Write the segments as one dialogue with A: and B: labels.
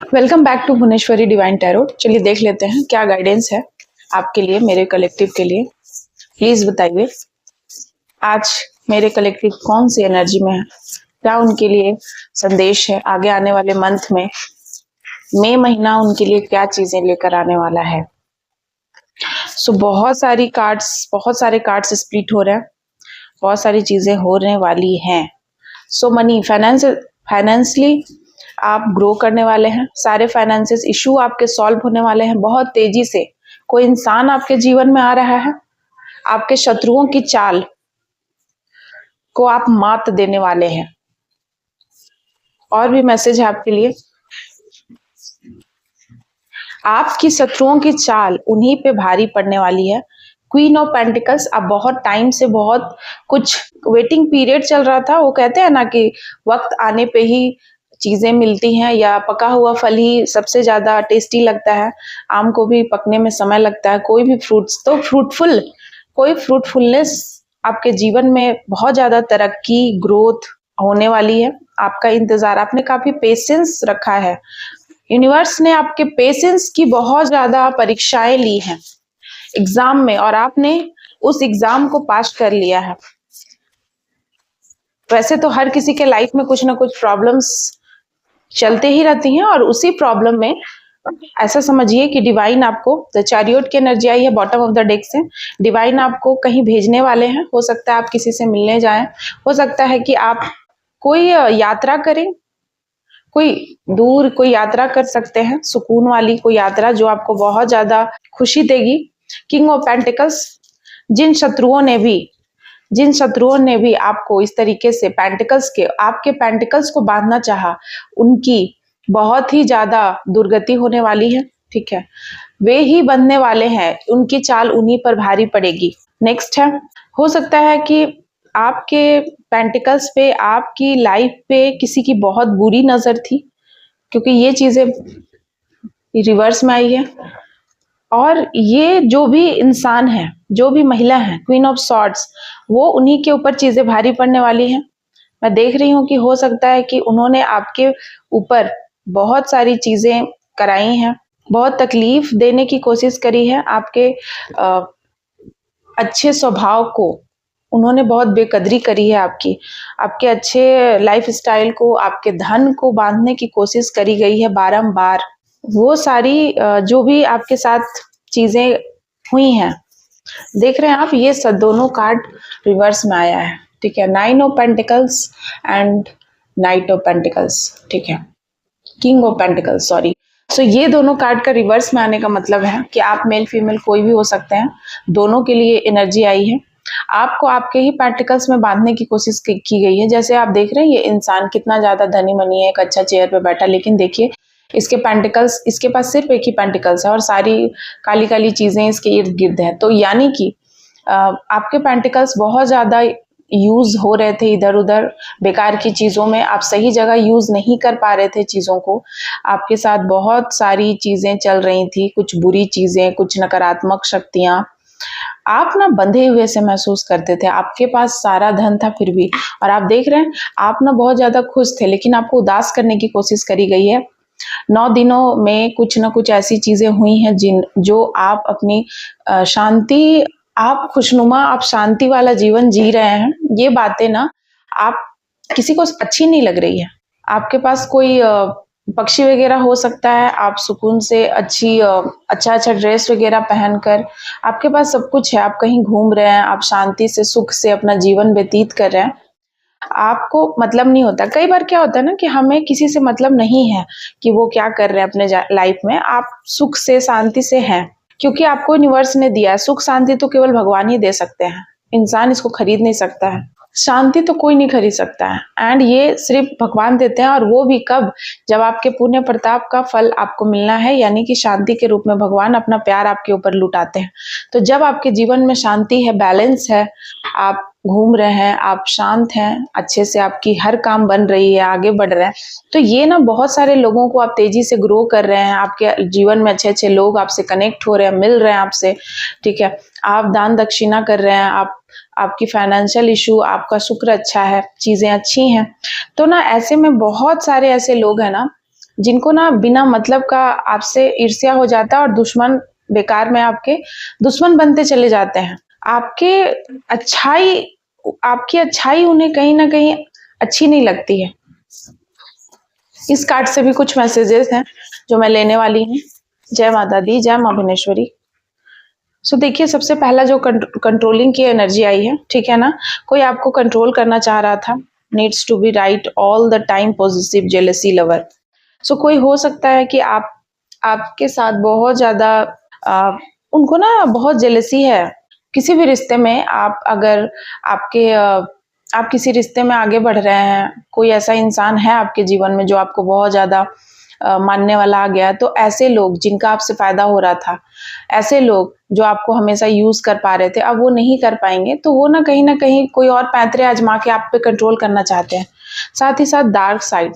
A: Welcome back to Bhuvaneshwari divine tarot. चलिए देख लेते हैं क्या गाइडेंस है आपके लिए, मेरे कलेक्टिव के लिए। प्लीज बताइए आज मेरे कलेक्टिव कौन सी एनर्जी में है, क्या उनके लिए संदेश है आगे आने वाले मंथ में, मई महीना उनके लिए क्या चीजें लेकर आने वाला है। बहुत सारे कार्ड्स स्प्लिट हो रहे हैं, बहुत सारी चीजें होने वाली हैं। मनी फाइनेंशियली आप ग्रो करने वाले हैं, सारे फाइनेंशियल इशू आपके सॉल्व होने वाले हैं बहुत तेजी से। कोई इंसान आपके जीवन में आ रहा है, आपके शत्रुओं की चाल को आप मात देने वाले हैं। और भी मैसेज है आपके लिए, आपकी शत्रुओं की चाल उन्हीं पे भारी पड़ने वाली है। क्वीन ऑफ पेंटिकल्स, अब बहुत टाइम से बहुत कुछ वेटिंग पीरियड चल रहा था। वो कहते हैं ना कि वक्त आने पे ही चीजें मिलती हैं, या पका हुआ फल ही सबसे ज्यादा टेस्टी लगता है। आम को भी पकने में समय लगता है, कोई भी फ्रूट्स। तो कोई फ्रूटफुलनेस आपके जीवन में बहुत ज्यादा तरक्की ग्रोथ होने वाली है। आपका इंतजार, आपने काफी पेशेंस रखा है। यूनिवर्स ने आपके पेशेंस की बहुत ज्यादा परीक्षाएं ली हैं एग्जाम में, और आपने उस एग्जाम को पास कर लिया है। वैसे तो हर किसी के लाइफ में कुछ ना कुछ प्रॉब्लम्स चलते ही रहती हैं, और उसी प्रॉब्लम में ऐसा समझिए कि डिवाइन आपको, द चैरियट की एनर्जी आई है बॉटम ऑफ द डेक से। डिवाइन आपको कहीं भेजने वाले हैं। हो सकता है आप किसी से मिलने जाएं, हो सकता है कि आप कोई यात्रा करें, कोई दूर कोई यात्रा कर सकते हैं, सुकून वाली कोई यात्रा जो आपको बहुत ज्यादा खुशी देगी। किंग ऑफ पेंटिकल्स, जिन शत्रुओं ने भी आपको इस तरीके से आपके पेंटिकल्स को बांधना चाहा, उनकी बहुत ही ज्यादा दुर्गति होने वाली है। ठीक है, वे ही बनने वाले हैं, उनकी चाल उन्हीं पर भारी पड़ेगी। नेक्स्ट है, हो सकता है कि आपके पेंटिकल्स पे, आपकी लाइफ पे किसी की बहुत बुरी नजर थी, क्योंकि ये चीजें रिवर्स में आई है। और ये जो भी इंसान है, जो भी महिला है, क्वीन ऑफ सॉर्ड्स, वो उन्हीं के ऊपर चीजें भारी पड़ने वाली हैं। मैं देख रही हूँ कि हो सकता है कि उन्होंने आपके ऊपर बहुत सारी चीजें कराई हैं, बहुत तकलीफ देने की कोशिश करी है। आपके अच्छे स्वभाव को उन्होंने बहुत बेकदरी करी है, आपके अच्छे लाइफ स्टाइल को, आपके धन को बांधने की कोशिश करी गई है बारंबार। वो सारी जो भी आपके साथ चीजें हुई हैं, देख रहे हैं आप, ये दोनों कार्ड रिवर्स में आया है। ठीक है, 9 of pentacles and night of pentacles. ठीक है, किंग ऑफ पेंटिकल्स, सॉरी। ये दोनों कार्ड का रिवर्स में आने का मतलब है कि आप मेल फीमेल कोई भी हो सकते हैं, दोनों के लिए एनर्जी आई है। आपको आपके ही पेंटिकल्स में बांधने की कोशिश की गई है। जैसे आप देख रहे हैं, ये इंसान कितना ज्यादा धनी मनी है, एक अच्छा चेयर पे बैठा, लेकिन देखिए इसके पेंटिकल्स, इसके पास सिर्फ एक ही पेंटिकल्स है और सारी काली काली चीजें इसके इर्द गिर्द है। तो यानी कि आपके पेंटिकल्स बहुत ज्यादा यूज हो रहे थे इधर उधर बेकार की चीजों में, आप सही जगह यूज नहीं कर पा रहे थे चीजों को। आपके साथ बहुत सारी चीजें चल रही थी, कुछ बुरी चीजें, कुछ नकारात्मक शक्तियां। आप ना बंधे हुए से महसूस करते थे, आपके पास सारा धन था फिर भी। और आप देख रहे हैं, आप ना बहुत ज्यादा खुश थे, लेकिन आपको उदास करने की कोशिश करी गई है। 9 दिनों में कुछ ना कुछ ऐसी चीजें हुई हैं जो आप अपनी शांति, आप खुशनुमा, आप शांति वाला जीवन जी रहे हैं। ये बातें ना आप किसी को अच्छी नहीं लग रही है। आपके पास कोई पक्षी वगैरह हो सकता है, आप सुकून से अच्छा ड्रेस वगैरह पहनकर, आपके पास सब कुछ है, आप कहीं घूम रहे हैं, आप शांति से सुख से अपना जीवन व्यतीत कर रहे हैं। आपको मतलब नहीं होता। कई बार क्या होता है ना कि हमें किसी से मतलब नहीं है कि वो क्या कर रहे हैं अपने लाइफ में, आप सुख से शांति से हैं, क्योंकि आपको यूनिवर्स ने दिया है। सुख शांति तो केवल भगवान ही दे सकते हैं, इंसान इसको खरीद नहीं सकता है। शांति तो कोई नहीं खरीद सकता है, एंड ये सिर्फ भगवान देते हैं, और वो भी कब, जब आपके पुण्य प्रताप का फल आपको मिलना है, यानी कि शांति के रूप में भगवान अपना प्यार आपके ऊपर लुटाते हैं। तो जब आपके जीवन में शांति है, बैलेंस है, आप घूम रहे हैं, आप शांत हैं, अच्छे से आपकी हर काम बन रही है, आगे बढ़ रहे हैं, तो ये ना बहुत सारे लोगों को आप तेजी से ग्रो कर रहे हैं। आपके जीवन में अच्छे अच्छे लोग आपसे कनेक्ट हो रहे हैं, मिल रहे हैं आपसे। ठीक है, आप दान दक्षिणा कर रहे हैं, आपकी फाइनेंशियल इशू, आपका शुक्र अच्छा है, चीजें अच्छी हैं। तो ना ऐसे में बहुत सारे ऐसे लोग हैं ना जिनको ना बिना मतलब का आपसे ईर्ष्या हो जाता है और दुश्मन बेकार में आपके दुश्मन बनते चले जाते हैं। अच्छाई आपकी अच्छाई उन्हें कहीं न कहीं अच्छी नहीं लगती है। इस कार्ड से भी कुछ मैसेजेस हैं जो मैं लेने वाली हूँ। जय माता दी, जय माँ भुवनेश्वरी। सो देखिए, सबसे पहला जो कंट्रोलिंग की एनर्जी आई है, ठीक है ना? कोई आपको कंट्रोल करना चाह रहा था। Needs to be right all the time, possessive, jealousy lover. So कोई हो सकता है कि आपके साथ बहुत ज़्यादा उनको ना बहुत जेलसी है। किसी भी रिश्ते में आप किसी रिश्ते में आगे बढ़ रहे हैं, कोई ऐसा इंसान है आपके जीवन में जो आपको बहुत ज़्यादा मानने वाला आ गया, तो ऐसे लोग जिनका आपसे फ़ायदा हो रहा था, ऐसे लोग जो आपको हमेशा यूज़ कर पा रहे थे, अब वो नहीं कर पाएँगे, तो वो ना कहीं कोई और पैंतरे आज़मा के आप पे कंट्रोल करना चाहते हैं। साथ ही साथ डार्क साइड,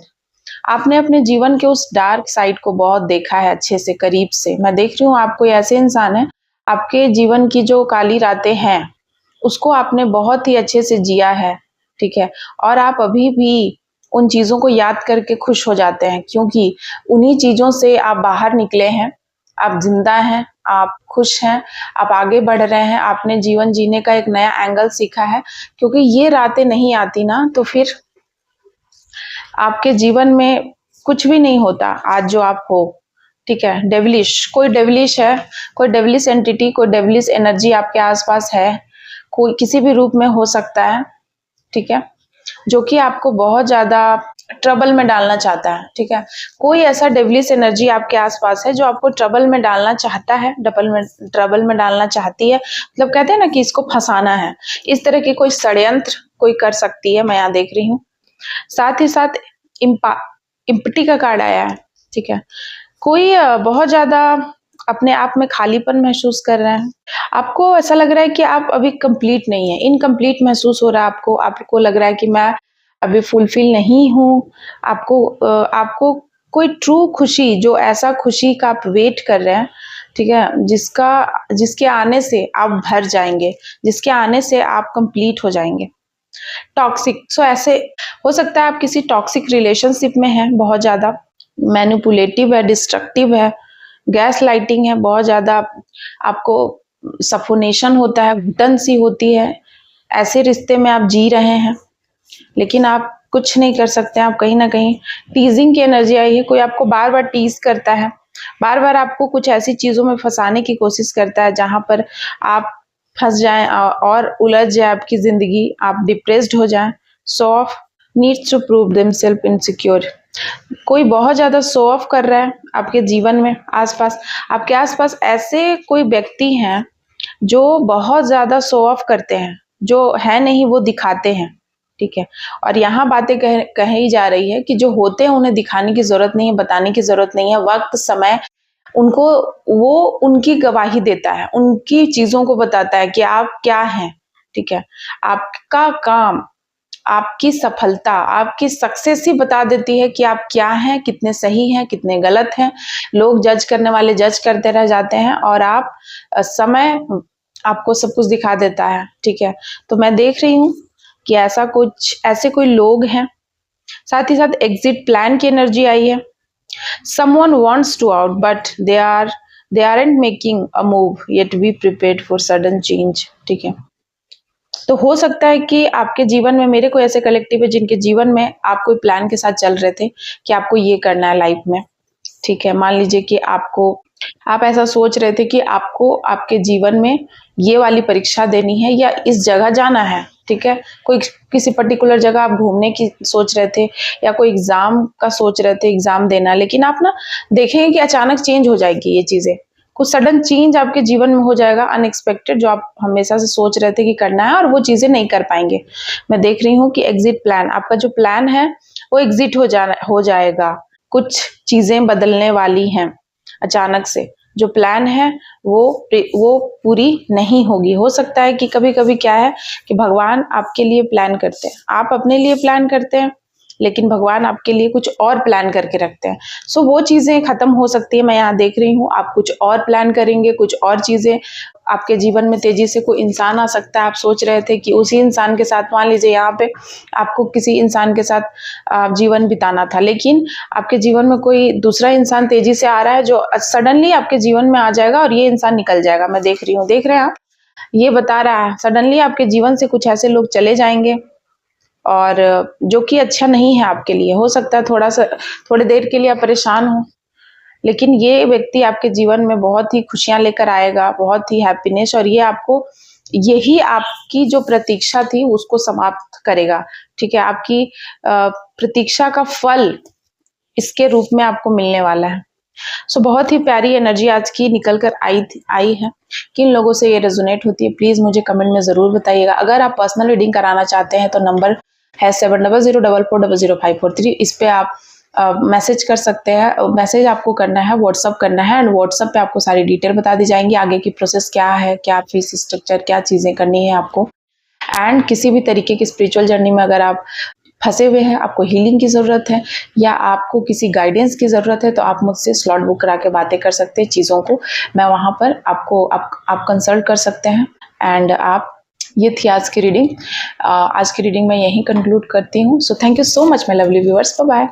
A: आपने अपने जीवन के उस डार्क साइड को बहुत देखा है अच्छे से, करीब से। मैं देख रही हूँ आप कोई ऐसे इंसान हैं, आपके जीवन की जो काली रातें हैं, उसको आपने बहुत ही अच्छे से जिया है, ठीक है? और आप अभी भी उन चीज़ों को याद करके खुश हो जाते हैं, क्योंकि उन्हीं चीज़ों से आप बाहर निकले हैं, आप ज़िंदा हैं, आप खुश हैं, आप आगे बढ़ रहे हैं, आपने जीवन जीने का एक नया एंगल सीखा है। क्योंकि ये रातें नहीं आती ना, तो फिर आपके जीवन में कुछ भी नहीं होता आज जो आप हो, ठीक है? कोई डेविलिश है, कोई डेविलिश एंटिटी, कोई डेविलिश एनर्जी आपके आसपास है, कोई किसी भी रूप में हो सकता है, ठीक है? जो कि आपको बहुत ज़्यादा ट्रबल में डालना चाहता है, ठीक है? कोई ऐसा डेविलिश एनर्जी आपके आसपास है जो आपको ट्रबल में डालना चाहता है, ट्रबल में डालना चाहती है। मतलब कहते हैं ना कि इसको फंसाना है। इस तरह की कोई षड्यंत्र कोई कर सकती है, मैं यहाँ देख रही हूँ। साथ ही साथ इम्पटी का कार्ड आया है, ठीक है? कोई बहुत ज़्यादा अपने आप में खालीपन महसूस कर रहे हैं। आपको ऐसा लग रहा है कि आप अभी कंप्लीट नहीं है, इनकम्प्लीट महसूस हो रहा है आपको। आपको लग रहा है कि मैं अभी फुलफिल नहीं हूँ। आपको कोई ट्रू खुशी, जो ऐसा खुशी का आप वेट कर रहे हैं, ठीक है? जिसके आने से आप भर जाएँगे, जिसके आने से आप कंप्लीट हो जाएँगे। टॉक्सिक, सो ऐसे हो सकता है आप किसी टॉक्सिक रिलेशनशिप में हैं, बहुत ज़्यादा मैनिपुलेटिव है, डिस्ट्रक्टिव है, गैस लाइटिंग है, बहुत ज़्यादा आपको सफोनेशन होता है, घुटन सी होती है। ऐसे रिश्ते में आप जी रहे हैं, लेकिन आप कुछ नहीं कर सकते हैं। आप कहीं न कहीं टीजिंग की एनर्जी आई है, कोई आपको बार-बार टीज़ करता है, बार-बार आपको कुछ ऐसी चीज़ों में फँसाने की कोशिश करता है जहाँ पर आप फँस जाएँ और उलझ जाए आपकी ज़िंदगी, आप डिप्रेस्ड हो जाएँ। Show off needs to prove themselves insecure, कोई बहुत ज़्यादा शो ऑफ कर रहा है आपके जीवन में आपके आसपास ऐसे कोई व्यक्ति हैं जो बहुत ज़्यादा शो ऑफ करते हैं, जो है नहीं वो दिखाते हैं, ठीक है? और यहाँ बातें कही जा रही है कि जो होते हैं उन्हें दिखाने की ज़रूरत नहीं है, बताने की ज़रूरत नहीं है। वक़्त, समय उनको वो उनकी गवाही देता है, उनकी चीज़ों को बताता है कि आप क्या हैं, ठीक है? आपका काम, आपकी सफलता, आपकी सक्सेस ही बता देती है कि आप क्या हैं, कितने सही हैं, कितने गलत हैं। लोग जज करने वाले जज करते रह जाते हैं और समय आपको सब कुछ दिखा देता है, ठीक है? तो मैं देख रही हूँ कि ऐसे कोई लोग हैं। साथ ही साथ एग्जिट प्लान की एनर्जी आई है। Someone wants to out, but they aren't making a move yet. Be prepared for sudden change, ठीक है? तो हो सकता है कि आपके जीवन में मेरे कोई ऐसे कलेक्टिव है जिनके जीवन में आप कोई प्लान के साथ चल रहे थे कि आपको ये करना है लाइफ में, ठीक है? मान लीजिए कि आप ऐसा सोच रहे थे कि आपको आपके जीवन में ये वाली परीक्षा देनी है या इस जगह जाना है, ठीक है? किसी पर्टिकुलर जगह आप घूमने की सोच रहे थे या कोई एग्ज़ाम का सोच रहे थे, एग्ज़ाम देना, लेकिन आप ना देखेंगे कि अचानक चेंज हो जाएगी ये चीज़ें। कुछ सडन चेंज आपके जीवन में हो जाएगा, अनएक्सपेक्टेड, जो आप हमेशा से सोच रहे थे कि करना है और वो चीज़ें नहीं कर पाएँगे। मैं देख रही हूँ कि एग्ज़िट प्लान, आपका जो प्लान है वो एग्ज़िट हो जाएगा। कुछ चीज़ें बदलने वाली हैं अचानक से। जो प्लान है वो पूरी नहीं होगी। हो सकता है कि कभी-कभी क्या है कि भगवान आपके लिए प्लान करते हैं, आप अपने लिए प्लान करते हैं, लेकिन भगवान आपके लिए कुछ और प्लान करके रखते हैं। सो वो चीज़ें ख़त्म हो सकती है, मैं यहाँ देख रही हूँ। आप कुछ और प्लान करेंगे, कुछ और चीज़ें आपके जीवन में तेज़ी से कोई इंसान आ सकता है। आप सोच रहे थे कि उसी इंसान के साथ, मान लीजिए यहाँ पे आपको किसी इंसान के साथ जीवन बिताना था, लेकिन आपके जीवन में कोई दूसरा इंसान तेज़ी से आ रहा है जो सडनली आपके जीवन में आ जाएगा और ये इंसान निकल जाएगा। मैं देख रही हूँ, देख रहे हैं आप? ये बता रहा है सडनली आपके जीवन से कुछ ऐसे लोग चले जाएँगे और जो कि अच्छा नहीं है आपके लिए। हो सकता है थोड़ा-सा थोड़ी देर के लिए आप परेशान हो, लेकिन ये व्यक्ति आपके जीवन में बहुत ही खुशियाँ लेकर आएगा, बहुत ही हैप्पीनेस, और ये आपको, यही आपकी जो प्रतीक्षा थी उसको समाप्त करेगा, ठीक है? आपकी प्रतीक्षा का फल इसके रूप में आपको मिलने वाला है। सो बहुत ही प्यारी एनर्जी आज की निकल कर आई है। किन लोगों से ये रेजोनेट होती है प्लीज़ मुझे कमेंट में ज़रूर बताइएगा। अगर आप पर्सनल रीडिंग कराना चाहते हैं तो नंबर है 7004440543। इस पे आप मैसेज कर सकते हैं। मैसेज आपको करना है, व्हाट्सअप करना है, एंड व्हाट्सअप पे आपको सारी डिटेल बता दी जाएंगी, आगे की प्रोसेस क्या है, क्या फीस स्ट्रक्चर, क्या चीज़ें करनी है आपको। एंड किसी भी तरीके की स्पिरिचुअल जर्नी में अगर आप फंसे हुए हैं, आपको हीलिंग की ज़रूरत है या आपको किसी गाइडेंस की ज़रूरत है, तो आप मुझसे स्लॉट बुक करा के बातें कर सकते हैं चीज़ों को। मैं वहाँ पर आपको आप कंसल्ट कर सकते हैं। एंड आप, ये थी आज की रीडिंग। आज की रीडिंग मैं यहीं कंक्लूड करती हूँ। So thank you so much my lovely viewers. Bye bye.